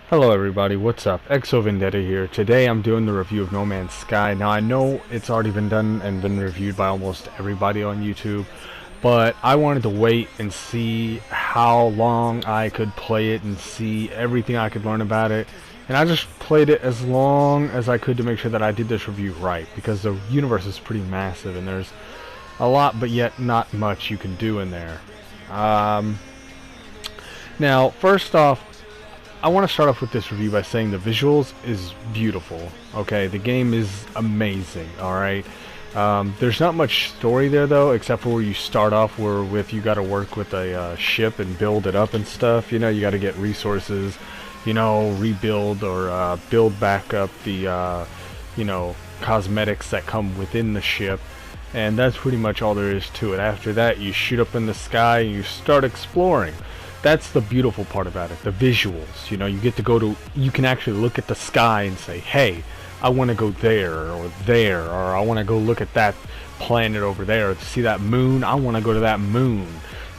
Hello everybody, what's up? Vendetta here. Today I'm doing the review of No Man's Sky. Now I know it's already been done and been reviewed by almost everybody on YouTube, but I wanted to wait and see how long I could play it and see everything I could learn about it. And I just played it as long as I could to make sure that I did this review right, because the universe is pretty massive and there's a lot but yet not much you can do in there. Now, first off, I want to start off with this review by saying the visuals is beautiful. Okay, the game is amazing. Alright, there's not much story there though, except for where you start off where you got to work with a ship and build it up and stuff. You know, you got to get resources, you know, rebuild or build back up the cosmetics that come within the ship. And that's pretty much all there is to it. After that, you shoot up in the sky and you start exploring. That's the beautiful part about it, the visuals. You know, you get to go to, you can actually look at the sky and say, hey, I want to go there, or I want to go look at that planet over there, to see that moon, I want to go to that moon.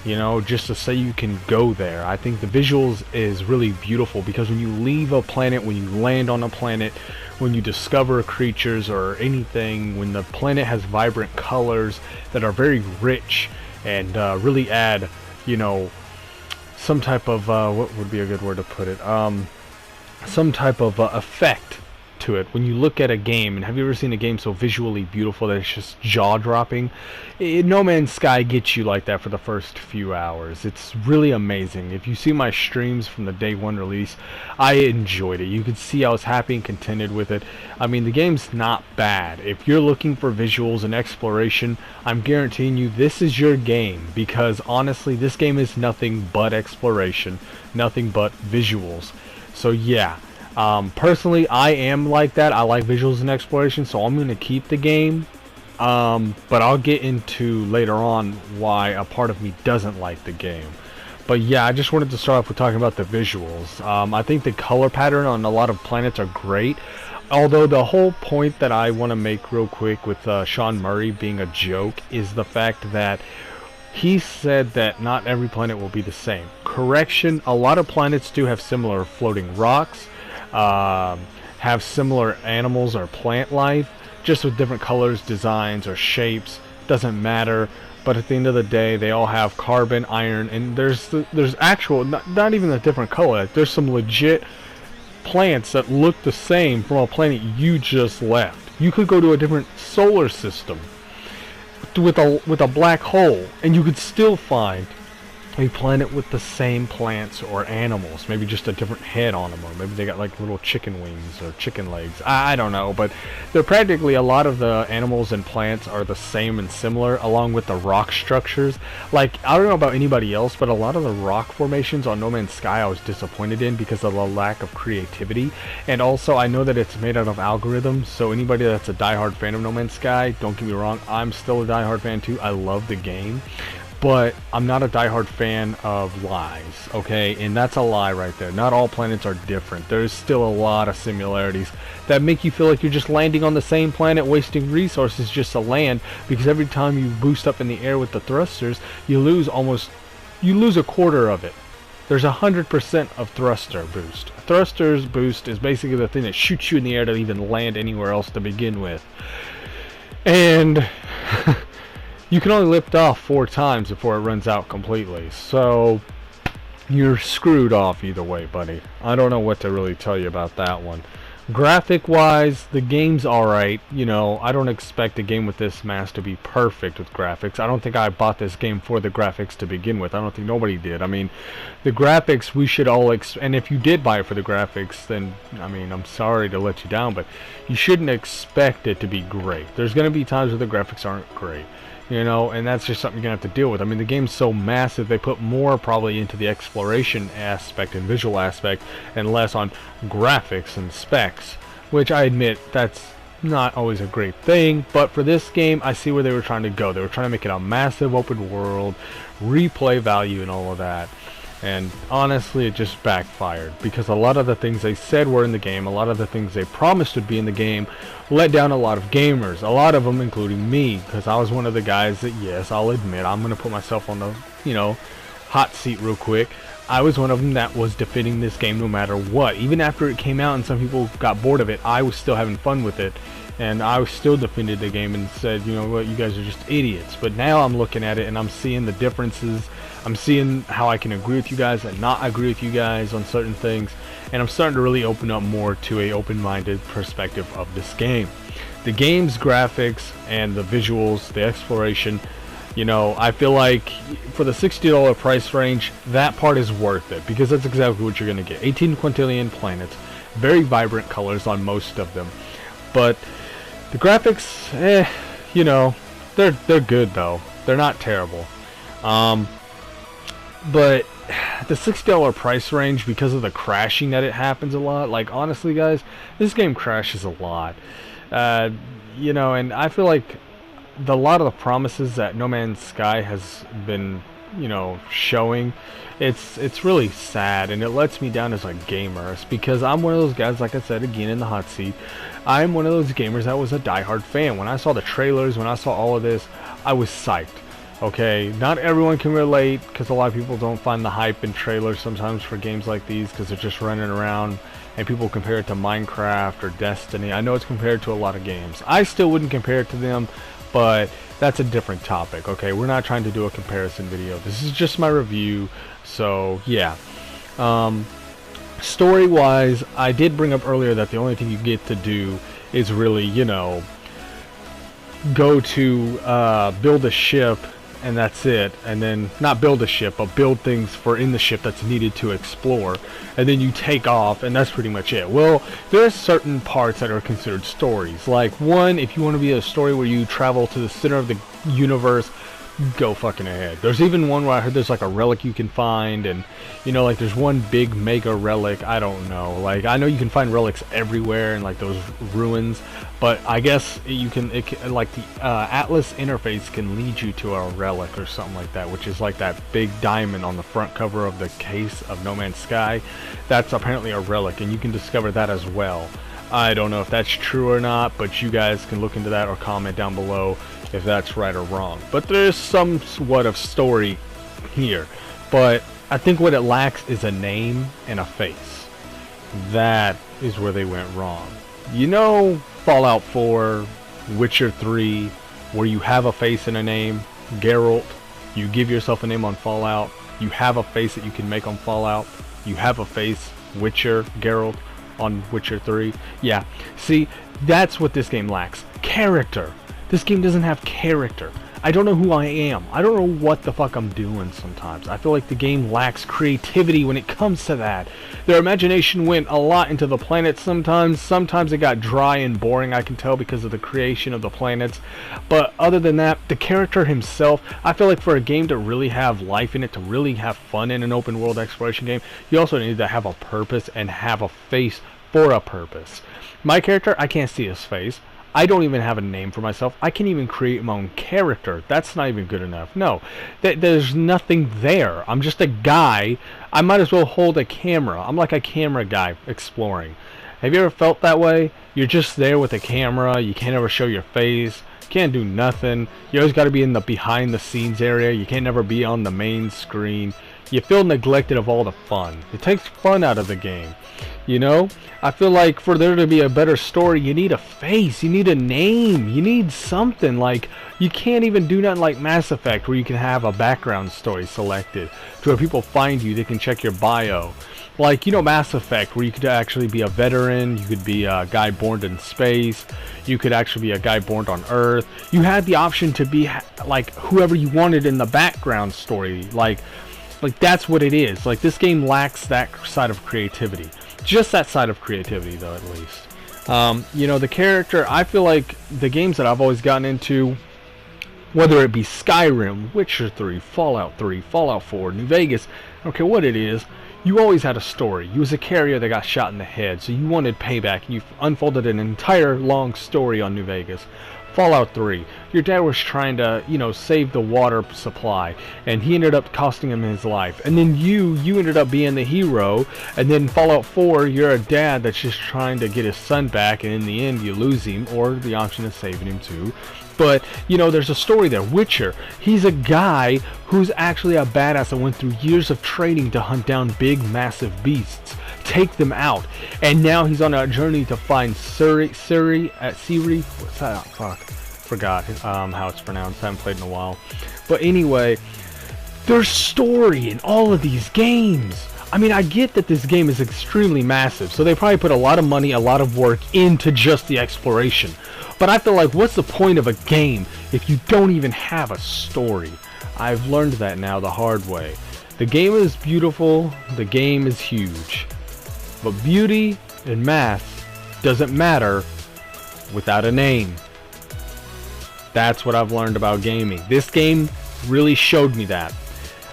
You know, just to say you can go there. I think the visuals is really beautiful because when you leave a planet, when you land on a planet, when you discover creatures or anything, when the planet has vibrant colors that are very rich and really add, you know, some type of what would be a good word to put it, some type of effect to it. When you look at a game, and have you ever seen a game so visually beautiful that it's just jaw-dropping? No Man's Sky gets you like that for the first few hours. It's really amazing. If you see my streams from the day one release, I enjoyed it. You could see I was happy and contented with it. I mean, the game's not bad. If you're looking for visuals and exploration, I'm guaranteeing you this is your game, because honestly, this game is nothing but exploration, nothing but visuals. So yeah. Personally, I am like that. I like visuals and exploration, so I'm going to keep the game. But I'll get into later on why a part of me doesn't like the game. But yeah, I just wanted to start off with talking about the visuals. I think the color pattern on a lot of planets are great. Although the whole point that I want to make real quick with Sean Murray being a joke is the fact that he said that not every planet will be the same. Correction, a lot of planets do have similar floating rocks. Have similar animals or plant life, just with different colors, designs, or shapes. Doesn't matter. But at the end of the day, they all have carbon, iron, and there's actual, not even a different color. There's some legit plants that look the same from a planet you just left. You could go to a different solar system with a black hole, and you could still find a planet with the same plants or animals, maybe just a different head on them, or maybe they got like little chicken wings or chicken legs. I don't know, but they're practically, a lot of the animals and plants are the same and similar, along with the rock structures. Like, I don't know about anybody else, but a lot of the rock formations on No Man's Sky I was disappointed in because of the lack of creativity. And also, I know that it's made out of algorithms, so anybody that's a diehard fan of No Man's Sky, don't get me wrong, I'm still a diehard fan too. I love the game. But I'm not a diehard fan of lies, okay? And that's a lie right there. Not all planets are different. There's still a lot of similarities that make you feel like you're just landing on the same planet, wasting resources just to land, because every time you boost up in the air with the thrusters, you lose a quarter of it. There's 100% of thruster boost. Thrusters boost is basically the thing that shoots you in the air to even land anywhere else to begin with. And you can only lift off 4 times before it runs out completely. So you're screwed off either way, buddy. I don't know what to really tell you about that one. Graphic wise, the game's alright. You know, I don't expect a game with this mass to be perfect with graphics. I don't think I bought this game for the graphics to begin with. I don't think nobody did. I mean, the graphics we should all and if you did buy it for the graphics, then I mean, I'm sorry to let you down, but you shouldn't expect it to be great. There's going to be times where the graphics aren't great. You know, and that's just something you're going to have to deal with. I mean, the game's so massive, they put more probably into the exploration aspect and visual aspect and less on graphics and specs, which I admit, that's not always a great thing. But for this game, I see where they were trying to go. They were trying to make it a massive open world, replay value and all of that. And honestly, it just backfired, because a lot of the things they said were in the game, a lot of the things they promised would be in the game, let down a lot of gamers, a lot of them including me, because I was one of the guys that, yes, I'll admit, I'm going to put myself on the, you know, hot seat real quick. I was one of them that was defending this game no matter what. Even after it came out and some people got bored of it, I was still having fun with it. And I still defended the game and said, you know what, you guys are just idiots. But now I'm looking at it and I'm seeing the differences. I'm seeing how I can agree with you guys and not agree with you guys on certain things. And I'm starting to really open up more to a open-minded perspective of this game. The game's graphics and the visuals, the exploration, you know, I feel like for the $60 price range, that part is worth it. Because that's exactly what you're going to get. 18 quintillion planets, very vibrant colors on most of them. But the graphics, you know, they're good though. They're not terrible. But the $60 price range, because of the crashing that it happens a lot, like honestly guys, this game crashes a lot. You know, and I feel like a lot of the promises that No Man's Sky has been, you know, showing, it's really sad, and it lets me down as a gamer. It's because I'm one of those guys, like I said again in the hot seat, I'm one of those gamers that was a diehard fan. When I saw the trailers, when I saw all of this, I was psyched. Okay, not everyone can relate, because a lot of people don't find the hype in trailers sometimes for games like these, because they're just running around, and people compare it to Minecraft or Destiny. I know it's compared to a lot of games. I still wouldn't compare it to them, but that's a different topic. Okay, we're not trying to do a comparison video. This is just my review. So yeah, story wise, I did bring up earlier that the only thing you get to do is really, you know, go to build a ship, and that's it. And then not build a ship, but build things for in the ship that's needed to explore, and then you take off, and that's pretty much it. Well, there's certain parts that are considered stories. Like one, if you want to be a story where you travel to the center of the universe, go fucking ahead. There's even one where I heard there's like a relic you can find, and you know, like there's one big mega relic. I don't know, like I know you can find relics everywhere in like those ruins, but I guess you can, like the Atlas interface can lead you to a relic or something like that, which is like that big diamond on the front cover of the case of No Man's Sky. That's apparently a relic, and you can discover that as well. I don't know if that's true or not, but you guys can look into that or comment down below if that's right or wrong. But there's somewhat of story here, but I think what it lacks is a name and a face. That is where they went wrong. You know, Fallout 4, Witcher 3, where you have a face and a name. Geralt, you give yourself a name on Fallout, you have a face that you can make on Fallout, you have a face, Witcher, Geralt, on Witcher 3. Yeah, see, that's what this game lacks. Character. This game doesn't have character. I don't know who I am. I don't know what the fuck I'm doing sometimes. I feel like the game lacks creativity when it comes to that. Their imagination went a lot into the planets sometimes. Sometimes it got dry and boring, I can tell, because of the creation of the planets. But other than that, the character himself, I feel like for a game to really have life in it, to really have fun in an open world exploration game, you also need to have a purpose and have a face for a purpose. My character, I can't see his face. I don't even have a name for myself. I can't even create my own character. That's not even good enough. No, there's nothing there. I'm just a guy. I might as well hold a camera. I'm like a camera guy exploring. Have you ever felt that way? You're just there with a camera. You can't ever show your face. You can't do nothing. You always got to be in the behind the scenes area. You can't never be on the main screen. You feel neglected of all the fun. It takes fun out of the game. You know, I feel like for there to be a better story, you need a face, you need a name, you need something. Like, you can't even do nothing like Mass Effect, where you can have a background story selected to where people find you, they can check your bio. Like, you know, Mass Effect, where you could actually be a veteran, you could be a guy born in space, you could actually be a guy born on Earth. You had the option to be like whoever you wanted in the background story. Like that's what it is. Like, this game lacks that side of creativity. Just that side of creativity, though, at least. You know, the character, I feel like the games that I've always gotten into, whether it be Skyrim, Witcher 3, Fallout 3, Fallout 4, New Vegas, I don't care what it is, you always had a story. You was a carrier that got shot in the head, so you wanted payback, and you unfolded an entire long story on New Vegas. Fallout 3, your dad was trying to, you know, save the water supply, and he ended up costing him his life. And then you ended up being the hero. And then Fallout 4, you're a dad that's just trying to get his son back, and in the end you lose him, or the option of saving him too. But, you know, there's a story there. Witcher, he's a guy who's actually a badass that went through years of training to hunt down big, massive beasts, take them out, and now he's on a journey to find Ciri, what's that? Fuck, forgot how it's pronounced. I haven't played in a while. But anyway, there's story in all of these games. I mean, I get that this game is extremely massive, so they probably put a lot of money, a lot of work into just the exploration. But I feel like, what's the point of a game if you don't even have a story? I've learned that now the hard way. The game is beautiful, the game is huge. But beauty and math doesn't matter without a name. That's what I've learned about gaming. This game really showed me that.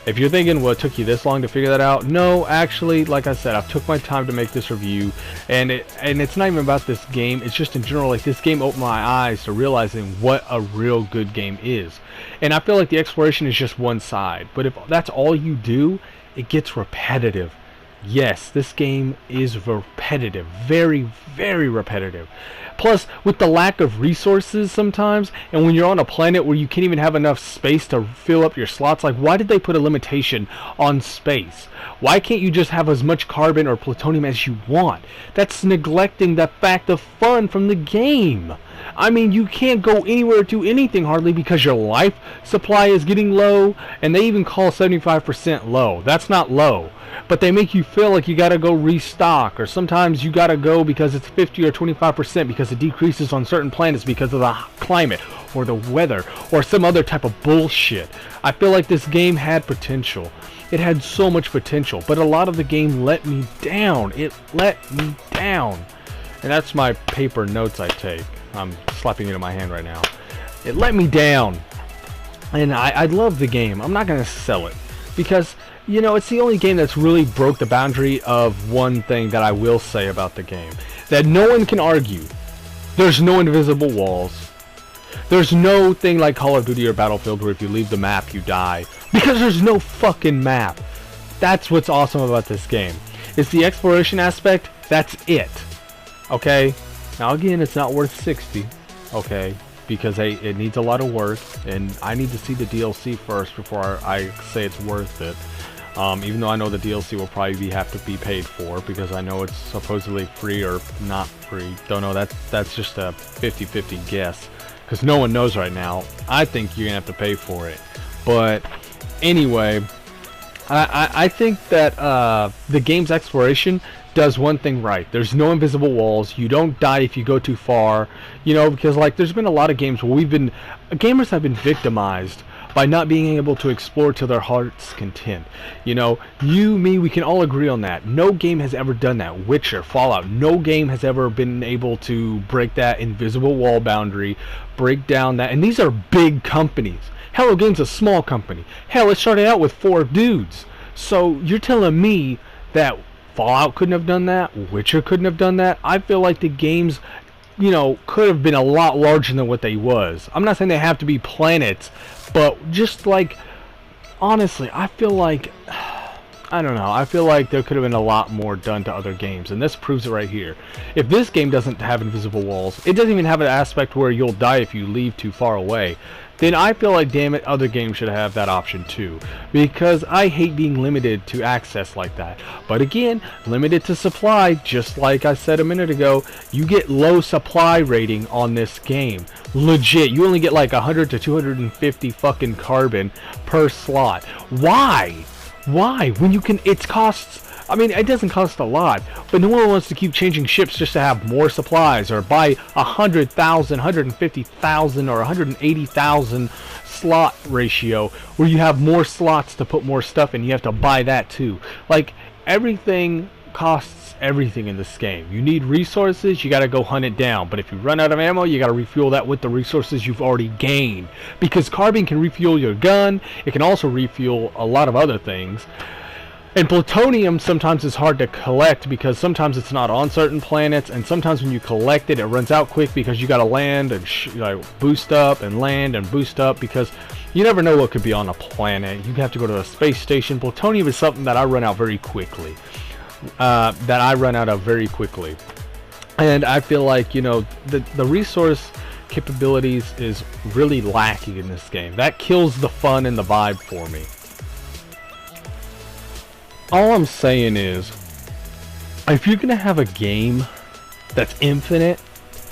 If you're thinking, well, it took you this long to figure that out, no, actually, like I said, I've took my time to make this review, and it's not even about this game, it's just in general, like, this game opened my eyes to realizing what a real good game is. And I feel like the exploration is just one side, but if that's all you do, it gets repetitive. Yes, this game is repetitive, very, very repetitive. Plus, with the lack of resources sometimes, and when you're on a planet where you can't even have enough space to fill up your slots, like, why did they put a limitation on space? Why can't you just have as much carbon or plutonium as you want? That's neglecting the fact of fun from the game. I mean, you can't go anywhere or do anything hardly because your life supply is getting low, and they even call 75% low. That's not low. But they make you feel like you gotta go restock, or sometimes you gotta go because it's 50 or 25% because it decreases on certain planets because of the climate or the weather or some other type of bullshit. I feel like this game had potential. It had so much potential, but a lot of the game let me down. It let me down. And that's my paper notes I take. I'm slapping it in my hand right now. It let me down. And I love the game. I'm not gonna sell it because, you know, it's the only game that's really broke the boundary of one thing that I will say about the game. That no one can argue. There's no invisible walls. There's no thing like Call of Duty or Battlefield where if you leave the map you die. Because there's no fucking map. That's what's awesome about this game. It's the exploration aspect. That's it. Okay? Now again, it's not worth 60. Okay? Because hey, it needs a lot of work. And I need to see the DLC first before I say it's worth it. Even though I know the DLC will probably have to be paid for because I know it's supposedly free or not free. Don't know. That's just a 50-50 guess because no one knows right now. I think you're gonna have to pay for it. But anyway, I think that the game's exploration does one thing right. There's no invisible walls. You don't die if you go too far. You know, because like there's been a lot of games where gamers have been victimized by not being able to explore to their heart's content. You know, you, me, we can all agree on that. No game has ever done that. Witcher, Fallout, no game has ever been able to break that invisible wall boundary, break down that, and these are big companies. Hello Games a small company. Hell, it started out with 4 dudes. So you're telling me that Fallout couldn't have done that? Witcher couldn't have done that? I feel like the games, you know, could have been a lot larger than what they was. I'm not saying they have to be planets, but just like, honestly, I feel like, I don't know, I feel like there could have been a lot more done to other games, and this proves it right here. If this game doesn't have invisible walls, it doesn't even have an aspect where you'll die if you leave too far away, then I feel like, damn it, other games should have that option too. Because I hate being limited to access like that. But again, limited to supply, just like I said a minute ago, you get low supply rating on this game. Legit, you only get like 100 to 250 fucking carbon per slot. Why? Why? When you can, it costs, I mean, it doesn't cost a lot, but no one wants to keep changing ships just to have more supplies, or buy 100,000, 150,000, or 180,000 slot ratio, where you have more slots to put more stuff in. You have to buy that too. Like, everything costs everything in this game. You need resources, you gotta go hunt it down. But if you run out of ammo, you gotta refuel that with the resources you've already gained. Because carbon can refuel your gun, it can also refuel a lot of other things. And plutonium sometimes is hard to collect because sometimes it's not on certain planets, and sometimes when you collect it, it runs out quick because you gotta land and boost up and land and boost up, because you never know what could be on a planet. You have to go to a space station. Plutonium is something that I run out very quickly. And I feel like, you know, the resource capabilities is really lacking in this game. That kills the fun and the vibe for me. All I'm saying is, if you're gonna have a game that's infinite,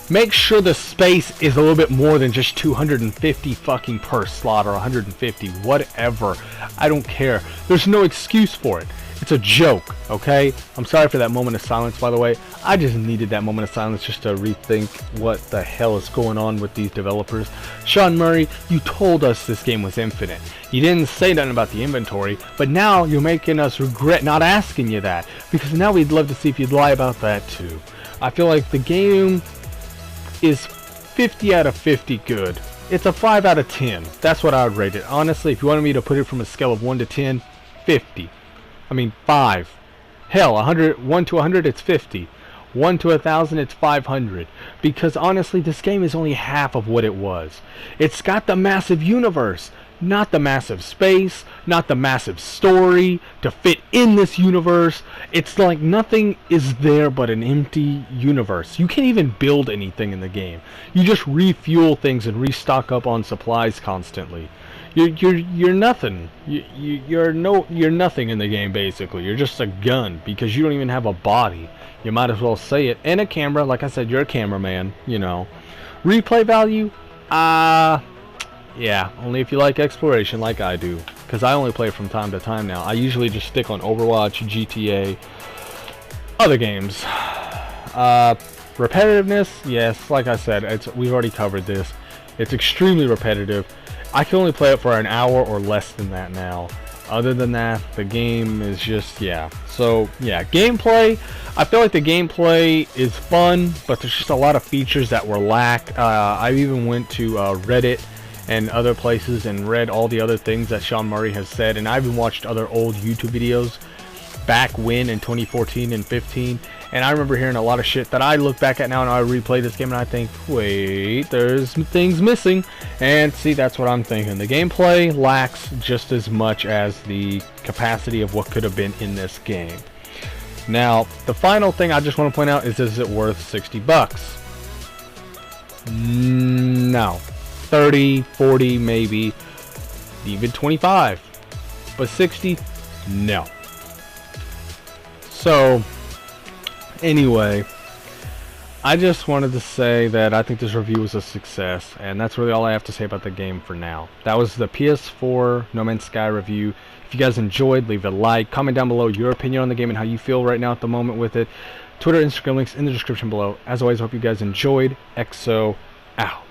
make sure the space is a little bit more than just 250 fucking per slot or 150, whatever. I don't care. There's no excuse for it. It's a joke, okay? I'm sorry for that moment of silence, by the way. I just needed that moment of silence just to rethink what the hell is going on with these developers. Sean Murray, you told us this game was infinite. You didn't say nothing about the inventory, but now you're making us regret not asking you that, because now we'd love to see if you'd lie about that too. I feel like the game is 50 out of 50 good. It's a 5 out of 10. That's what I would rate it. Honestly, if you wanted me to put it from a scale of 1 to 10, 50. I mean 5. Hell, 1 to 100 it's 50. 1 to 1,000 it's 500. Because honestly, this game is only half of what it was. It's got the massive universe, not the massive space, not the massive story to fit in this universe. It's like nothing is there but an empty universe. You can't even build anything in the game. You just refuel things and restock up on supplies constantly. You're nothing. You're nothing in the game basically. You're just a gun because you don't even have a body. You might as well say it. And a camera, like I said, you're a cameraman, you know. Replay value? Yeah, only if you like exploration like I do. Because I only play from time to time now. I usually just stick on Overwatch, GTA, other games. Repetitiveness? Yes, like I said, we've already covered this. It's extremely repetitive. I can only play it for an hour or less than that now. Other than that, the game is just, yeah. So, yeah, gameplay. I feel like the gameplay is fun, but there's just a lot of features that were lacked. I even went to Reddit and other places and read all the other things that Sean Murray has said, and I even watched other old YouTube videos back when in 2014 and 15, and I remember hearing a lot of shit that I look back at now and I replay this game and I think, wait, there's things missing. And see, that's what I'm thinking. The gameplay lacks just as much as the capacity of what could have been in this game. Now, the final thing I just want to point out is it worth 60 bucks? No. 30, 40 maybe, even 25, but 60, no. So anyway, I just wanted to say that I think this review was a success, and that's really all I have to say about the game for now. That was the PS4 No Man's Sky review. If you guys enjoyed, leave a like, comment down below your opinion on the game and how you feel right now at the moment with it. Twitter, Instagram links in the description below. As always, I hope you guys enjoyed. EXO out.